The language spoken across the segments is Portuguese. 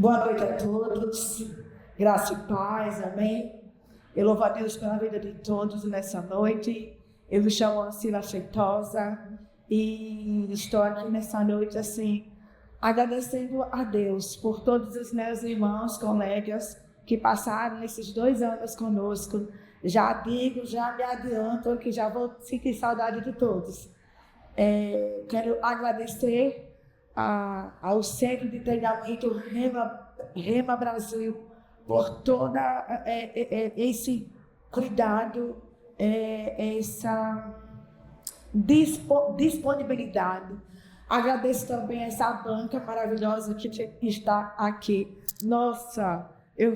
Boa noite a todos, graça e paz, amém. Eu louvo a Deus pela vida de todos nessa noite. Eu me chamo Ancila Feitosa e estou aqui nessa noite assim, agradecendo a Deus por todos os meus irmãos, colegas que passaram esses 2 anos conosco. Já me adianto que já vou sentir saudade de todos. Quero agradecer ao Centro de Treinamento Rema Brasil por todo esse cuidado, essa disponibilidade. Agradeço também essa banca maravilhosa que está aqui. Nossa, eu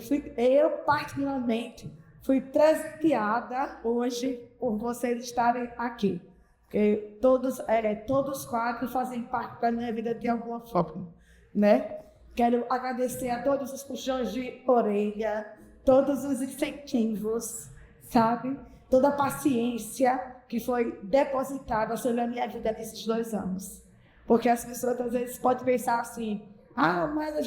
particularmente fui presenteada hoje por vocês estarem aqui. Porque todos 4 fazem parte da minha vida de alguma forma, né? Quero agradecer a todos os puxões de orelha, todos os incentivos, sabe? Toda a paciência que foi depositada sobre a minha vida nesses 2 anos. Porque as pessoas às vezes podem pensar assim, mas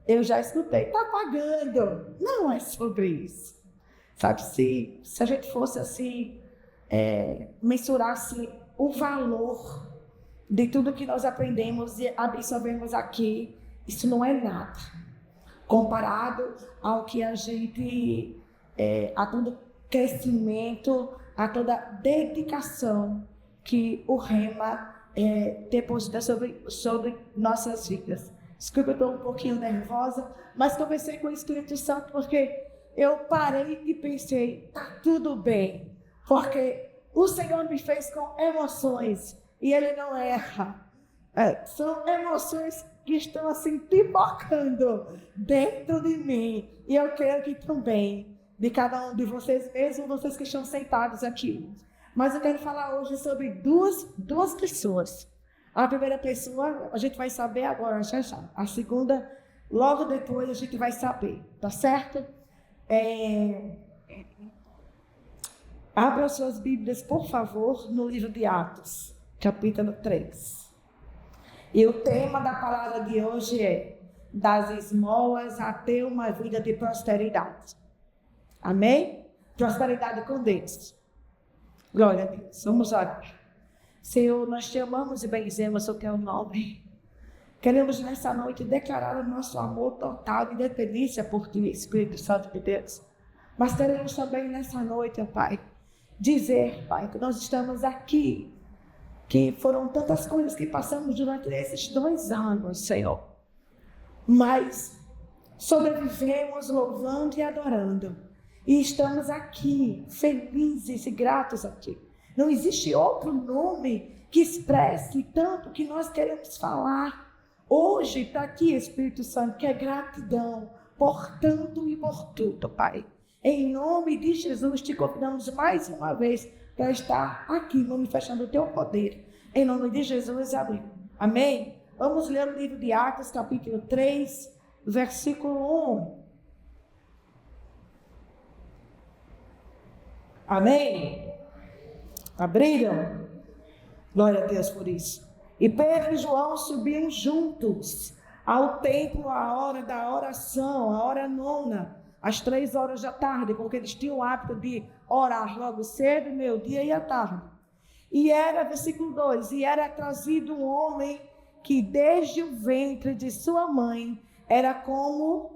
eu já escutei, está pagando. Não é sobre isso. Sabe, se a gente fosse assim, mensurasse o valor de tudo que nós aprendemos e absorvemos aqui, isso não é nada comparado ao que a gente, a todo crescimento, a toda dedicação que o Rema deposita sobre nossas vidas. Desculpa, eu estou um pouquinho nervosa, mas conversei com o Espírito Santo porque eu parei e pensei, está tudo bem. Porque o Senhor me fez com emoções e Ele não erra. São emoções que estão assim pipocando dentro de mim. E eu quero que também, de cada um de vocês, mesmo vocês que estão sentados aqui. Mas eu quero falar hoje sobre duas pessoas. A primeira pessoa a gente vai saber agora, já. A segunda, logo depois a gente vai saber, tá certo? Abra suas Bíblias, por favor, no livro de Atos, capítulo 3. E o tema da palavra de hoje é das esmolas até uma vida de prosperidade. Amém? Prosperidade com Deus. Glória a Deus. Vamos orar. Senhor, nós te amamos e benzemos o teu nome. Queremos nessa noite declarar o nosso amor total e dependência por ti, Espírito Santo de Deus. Mas queremos também nessa noite, Pai, dizer, Pai, que nós estamos aqui, que foram tantas coisas que passamos durante esses 2 anos, Senhor. Mas sobrevivemos louvando e adorando. E estamos aqui, felizes e gratos a Ti. Não existe outro nome que expresse tanto que nós queremos falar. Hoje está aqui, Espírito Santo, que é gratidão por tanto e por tudo, Pai. Em nome de Jesus, te convidamos mais uma vez para estar aqui, manifestando o teu poder. Em nome de Jesus, amém? Vamos ler o livro de Atos, capítulo 3, versículo 1. Amém? Abriram? Glória a Deus por isso. E Pedro e João subiam juntos ao templo à hora da oração, a hora 9, às 3 horas da tarde, porque eles tinham o hábito de orar logo cedo, meio-dia e à tarde. E era, versículo 2, e era trazido um homem que desde o ventre de sua mãe era coxo,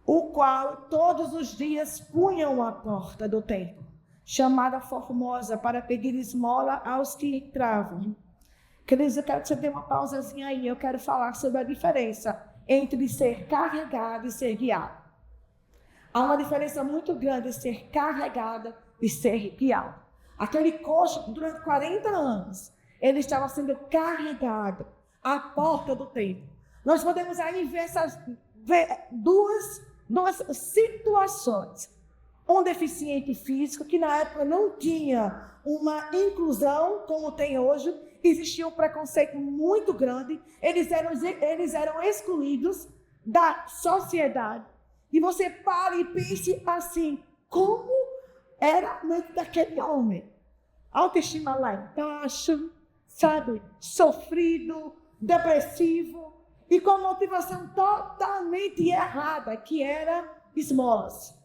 o qual todos os dias punham à porta do templo, chamada Formosa, para pedir esmola aos que entravam. Queridos, eu quero que você dê uma pausazinha aí, eu quero falar sobre a diferença entre ser carregado e ser guiado. Há uma diferença muito grande em ser carregada e ser guiado. Aquele coxo, durante 40 anos, ele estava sendo carregado à porta do templo. Nós podemos aí ver duas situações. Um deficiente físico, que na época não tinha uma inclusão como tem hoje, existia um preconceito muito grande, eles eram excluídos da sociedade. E você para e pense assim, como era a mente daquele homem? Autoestima lá embaixo, sabe? Sofrido, depressivo e com motivação totalmente errada, que era esmolas.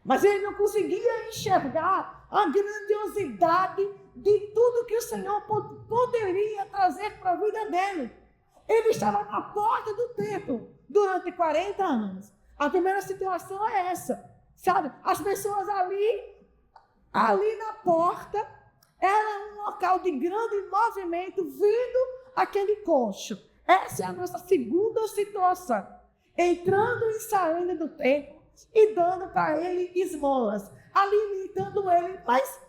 Mas ele não conseguia enxergar a grandiosidade de tudo que o Senhor poderia trazer para a vida dele. Ele estava na porta do templo durante 40 anos. A primeira situação é essa, sabe? As pessoas ali na porta, era um local de grande movimento, vindo aquele coxo. Essa é a nossa segunda situação. Entrando e saindo do templo e dando para ele esmolas, alimentando ele. Mas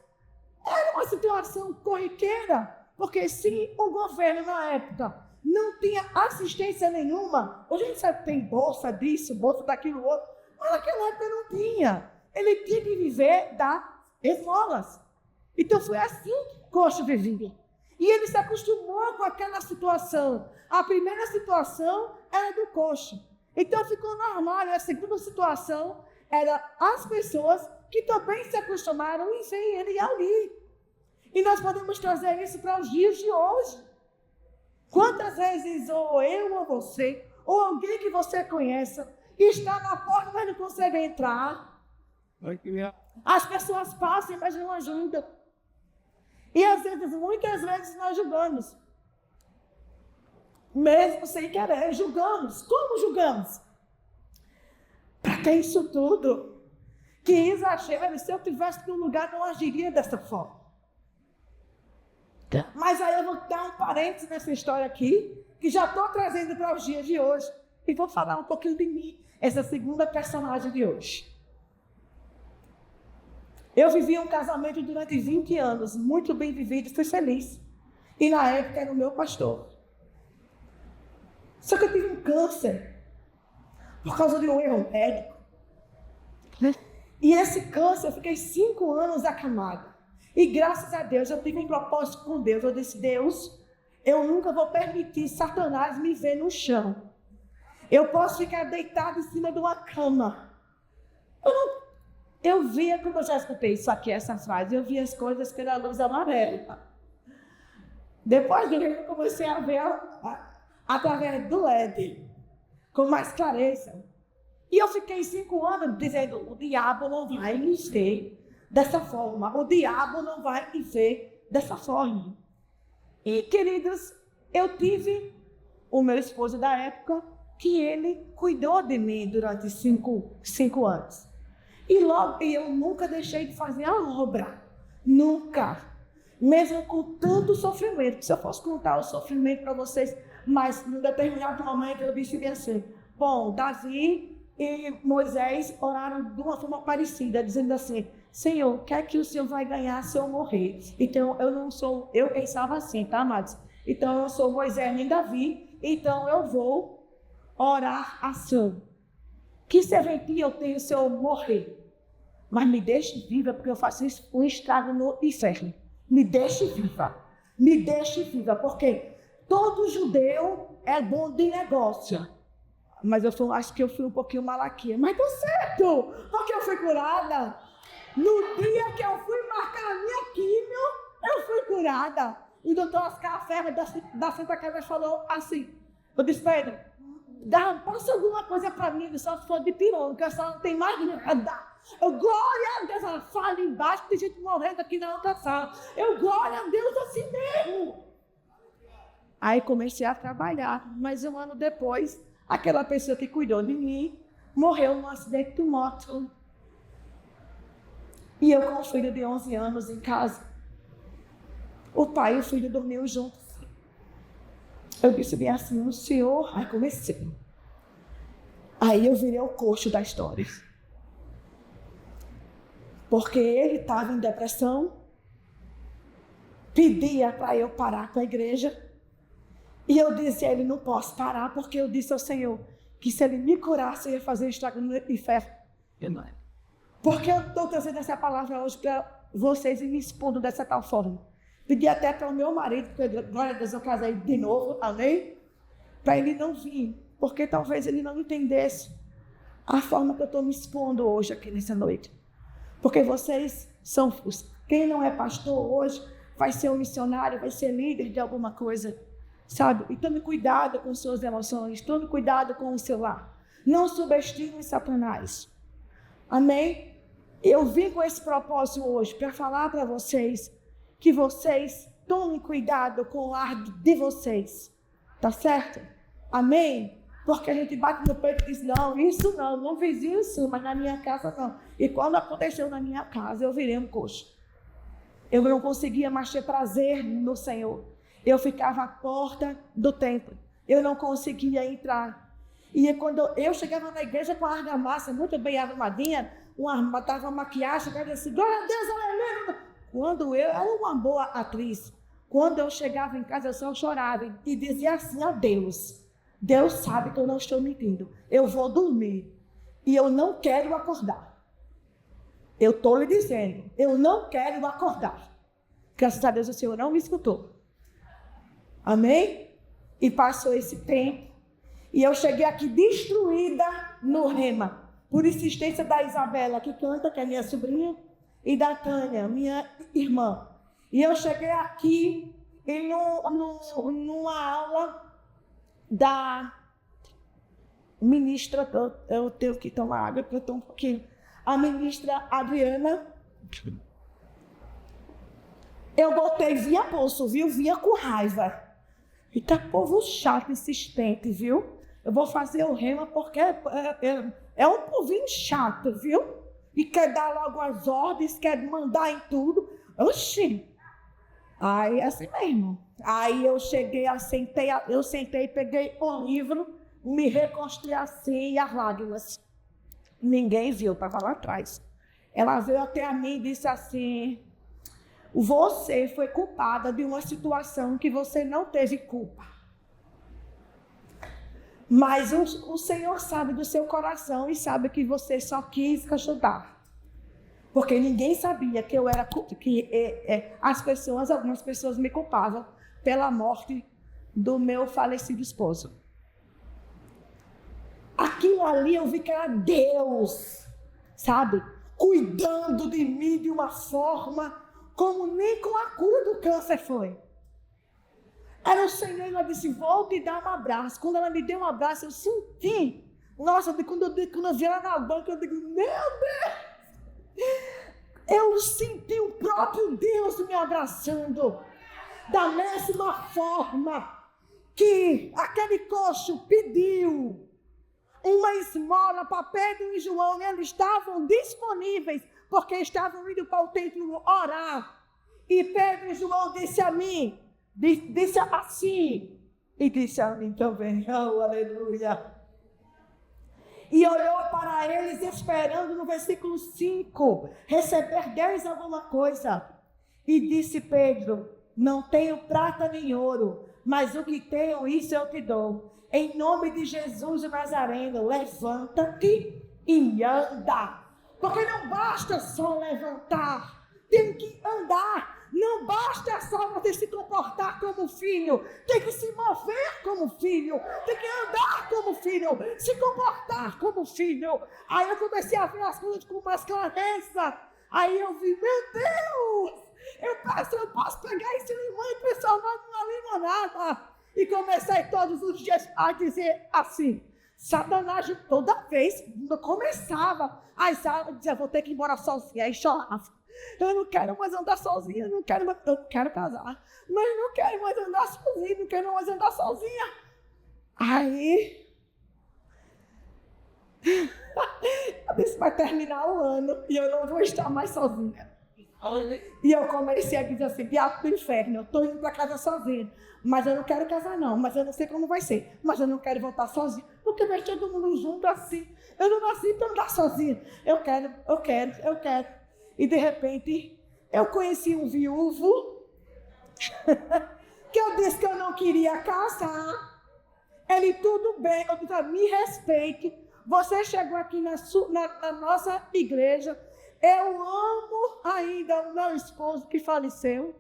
era uma situação corriqueira, porque se o governo na época não tinha assistência nenhuma, hoje a gente sabe que tem bolsa disso, bolsa daquilo outro, mas naquela época não tinha. Ele tinha que viver das esmolas. Então foi assim que o coxo vivia. E ele se acostumou com aquela situação. A primeira situação era do coxo. Então ficou normal. A segunda situação era as pessoas que também se acostumaram em ver ele ali. E nós podemos trazer isso para os dias de hoje. Quantas vezes ou eu ou você, ou alguém que você conheça, está na porta, mas não consegue entrar. As pessoas passam, mas não ajudam. E às vezes, muitas vezes nós julgamos. Mesmo sem querer, julgamos. Como julgamos? Para ter isso tudo. Que exagero, se eu estivesse num lugar, não agiria dessa forma. Mas aí eu vou dar um parênteses nessa história aqui, que já estou trazendo para os dias de hoje, e vou falar um pouquinho de mim, essa segunda personagem de hoje. Eu vivi um casamento durante 20 anos, muito bem vivido, fui feliz. E na época era o meu pastor. Só que eu tive um câncer, por causa de um erro médico. E esse câncer, eu fiquei 5 anos acamada. E graças a Deus, eu tive um propósito com Deus. Eu disse, Deus, eu nunca vou permitir Satanás me ver no chão. Eu posso ficar deitado em cima de uma cama. Eu via, como eu já escutei isso aqui, essa frase, eu via as coisas pela luz amarela. Depois do eu comecei a ver através do LED, com mais clareza. E eu fiquei 5 anos dizendo, o diabo não vai me ver dessa forma. O diabo não vai me ver dessa forma. E, queridos, eu tive o meu esposo da época, que ele cuidou de mim durante 5 anos. E logo eu nunca deixei de fazer a obra. Nunca. Mesmo com tanto sofrimento. Se eu fosse contar o sofrimento para vocês, mas num determinado momento eu disse assim, bom, Davi e Moisés oraram de uma forma parecida, dizendo assim, Senhor, o que é que o Senhor vai ganhar se eu morrer? Então eu pensava assim, tá, amados? Então eu não sou Moisés nem Davi, então eu vou orar assim. Que serventia eu tenho se eu morrer? Mas me deixe viva, porque eu faço um estrago no inferno. Me deixe viva. Me deixe viva, porque todo judeu é bom de negócio. Mas acho que eu fui um pouquinho malaquia. Mas deu certo, porque eu fui curada. No dia que eu fui marcar a minha químio, eu fui curada. O doutor Oscar Ferreira da Santa Casa falou assim, eu disse, Pedro, passa alguma coisa para mim, só se for de pirona, que a senhora não tem mais nada. Eu, glória a Deus, ela fala embaixo, tem gente morrendo aqui na outra sala. Eu, glória a Deus, assim mesmo. Aí comecei a trabalhar, mas 1 ano depois, aquela pessoa que cuidou de mim morreu num acidente de moto. E eu com um filho de 11 anos em casa. O pai e o filho dormiam juntos. Eu disse bem assim, o Senhor... Aí comecei. Aí eu virei o coxo da história. Porque ele estava em depressão, pedia para eu parar com a igreja, e eu disse a ele, não posso parar, porque eu disse ao Senhor, que se ele me curasse, eu ia fazer estrago no inferno. Porque eu estou trazendo essa palavra hoje para vocês e me expondo dessa tal forma. Pedi até para o meu marido, porque glória a Deus eu casei de novo, amém? Para ele não vir, porque talvez ele não entendesse a forma que eu estou me expondo hoje aqui nessa noite. Porque vocês são, quem não é pastor hoje, vai ser um missionário, vai ser líder de alguma coisa. sabe? E tome cuidado com suas emoções, tome cuidado com o seu lar. Não subestime Satanás. Amém? Eu vim com esse propósito hoje para falar para vocês que vocês tomem cuidado com o lar de vocês. Tá certo? Amém? Porque a gente bate no peito e diz, não fiz isso, mas na minha casa não. E quando aconteceu na minha casa, eu virei um coxo. Eu não conseguia mais ter prazer no Senhor. Eu ficava à porta do templo. Eu não conseguia entrar. E quando eu chegava na igreja com a argamassa muito bem arrumadinha, matava maquiagem, eu disse, glória a Deus, aleluia. Quando eu era uma boa atriz, quando eu chegava em casa, eu só chorava e dizia assim a Deus. Deus sabe que eu não estou mentindo. Eu vou dormir e eu não quero acordar. Eu estou lhe dizendo, eu não quero acordar. Graças a Deus o Senhor não me escutou. Amém? E passou esse tempo. E eu cheguei aqui destruída no rema. Por insistência da Isabela, que canta, que é minha sobrinha, e da Tânia, minha irmã. E eu cheguei aqui numa aula da ministra, eu tenho que tomar água, porque eu estou um pouquinho. A ministra Adriana. Eu botei via bolso, viu? Vinha com raiva. E tá povo chato, insistente, viu? Eu vou fazer o rema porque é um povinho chato, viu? E quer dar logo as ordens, quer mandar em tudo. Oxi! Aí, assim mesmo. Aí eu cheguei, eu sentei, peguei o livro, me reconstruí assim, e as lágrimas. Ninguém viu, estava lá atrás. Ela veio até a mim e disse assim, você foi culpada de uma situação que você não teve culpa. Mas o Senhor sabe do seu coração e sabe que você só quis ajudar. Porque ninguém sabia que eu era algumas pessoas me culpavam pela morte do meu falecido esposo. Aquilo ali eu vi que era Deus, sabe? Cuidando de mim de uma forma como nem com a cura do câncer foi. Era o Senhor, ela disse, vou te dar um abraço. Quando ela me deu um abraço, eu senti. Nossa, quando eu vi ela na banca, eu digo, meu Deus! Eu senti o próprio Deus me abraçando. Da mesma forma que aquele coxo pediu uma esmola para Pedro e João, eles estavam disponíveis, porque estavam indo para o templo orar. E Pedro e João disse assim, e disse a mim também, oh, aleluia. E olhou para eles esperando no versículo 5, receber deles alguma coisa. E disse Pedro, não tenho prata nem ouro, mas o que tenho, isso eu te dou. Em nome de Jesus o Nazareno, levanta-te e anda. Porque não basta só levantar, tem que andar. Não basta só você se comportar como filho, tem que se mover como filho, tem que andar como filho, se comportar como filho. Aí eu comecei a ver as coisas com mais clareza. Aí eu vi, meu Deus, eu posso pegar esse limão e transformar numa limonada. E comecei todos os dias a dizer assim, Satanás toda vez, quando começava, aí eu dizia, vou ter que ir embora sozinha, aí chorava. Eu não quero mais andar sozinha, eu quero casar, mas não quero mais andar sozinha, não quero mais andar sozinha. Aí, eu disse, vai terminar o ano e eu não vou estar mais sozinha. E eu comecei a dizer assim, diabo do inferno, eu estou indo para casa sozinha, mas eu não quero casar não, mas eu não sei como vai ser, mas eu não quero voltar sozinha, porque vai todo mundo junto assim, eu não nasci para andar sozinha, eu quero. E de repente, eu conheci um viúvo, que eu disse que eu não queria casar. Ele, tudo bem, eu disse, me respeite. Você chegou aqui na nossa igreja. Eu amo ainda o meu esposo que faleceu.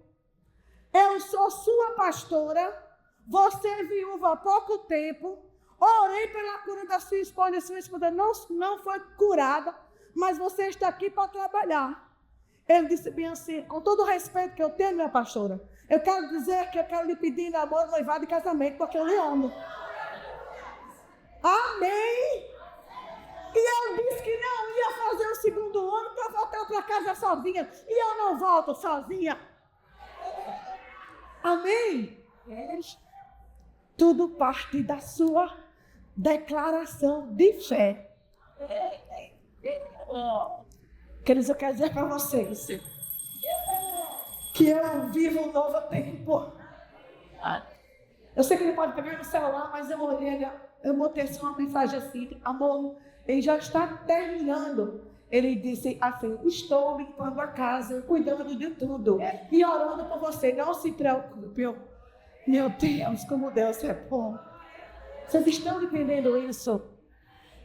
Eu sou sua pastora. Você é viúva há pouco tempo. Orei pela cura da sua esposa. Sua esposa não foi curada. Mas você está aqui para trabalhar. Ele disse bem assim, com todo o respeito que eu tenho, minha pastora, Eu quero dizer que eu quero lhe pedir namoro, noivado e casamento, porque eu lhe amo. Amém? E eu disse que não ia fazer o segundo ano para voltar para casa sozinha. E eu não volto sozinha. Amém? Tudo parte da sua declaração de fé. Queridos, eu quero dizer para vocês que eu vivo um novo tempo. Eu sei que ele pode pegar no celular, mas eu olhei, eu botei só uma mensagem assim: amor, ele já está terminando. Ele disse assim: estou limpando a casa, cuidando de tudo e orando por você. Não se preocupe. Meu Deus, como Deus é bom. Vocês estão entendendo isso?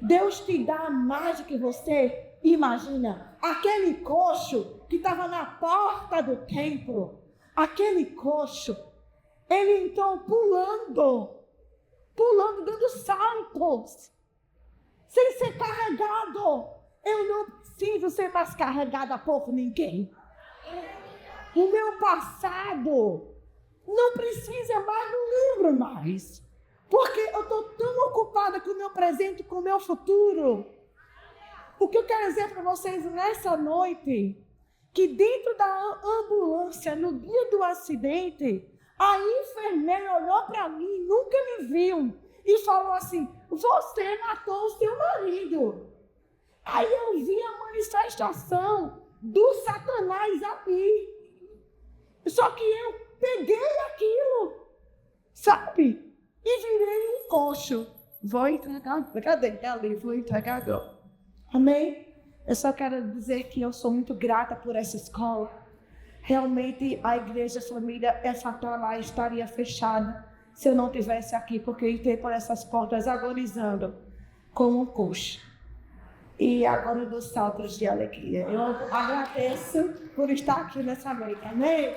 Deus te dá mais do que você imagina. Aquele coxo que estava na porta do templo, aquele coxo, ele então pulando, dando saltos, sem ser carregado. Eu não preciso ser mais carregada por ninguém. O meu passado não precisa mais, não lembro mais. Porque eu estou tão ocupada com o meu presente, com o meu futuro. O que eu quero dizer para vocês nessa noite, que dentro da ambulância, no dia do acidente, a enfermeira olhou para mim, nunca me viu, e falou assim: você matou o seu marido. Aí eu vi a manifestação do Satanás ali. Só que eu peguei aquilo, sabe? E virei um coxo. Vou entregar, cadê? Ali, vou entregar agora. Amém? Eu só quero dizer que eu sou muito grata por essa escola. Realmente a igreja família, essa lá estaria fechada se eu não estivesse aqui, porque eu entrei por essas portas agonizando como um coxo. E agora eu dou saltos de alegria. Eu agradeço por estar aqui nessa noite. Amém?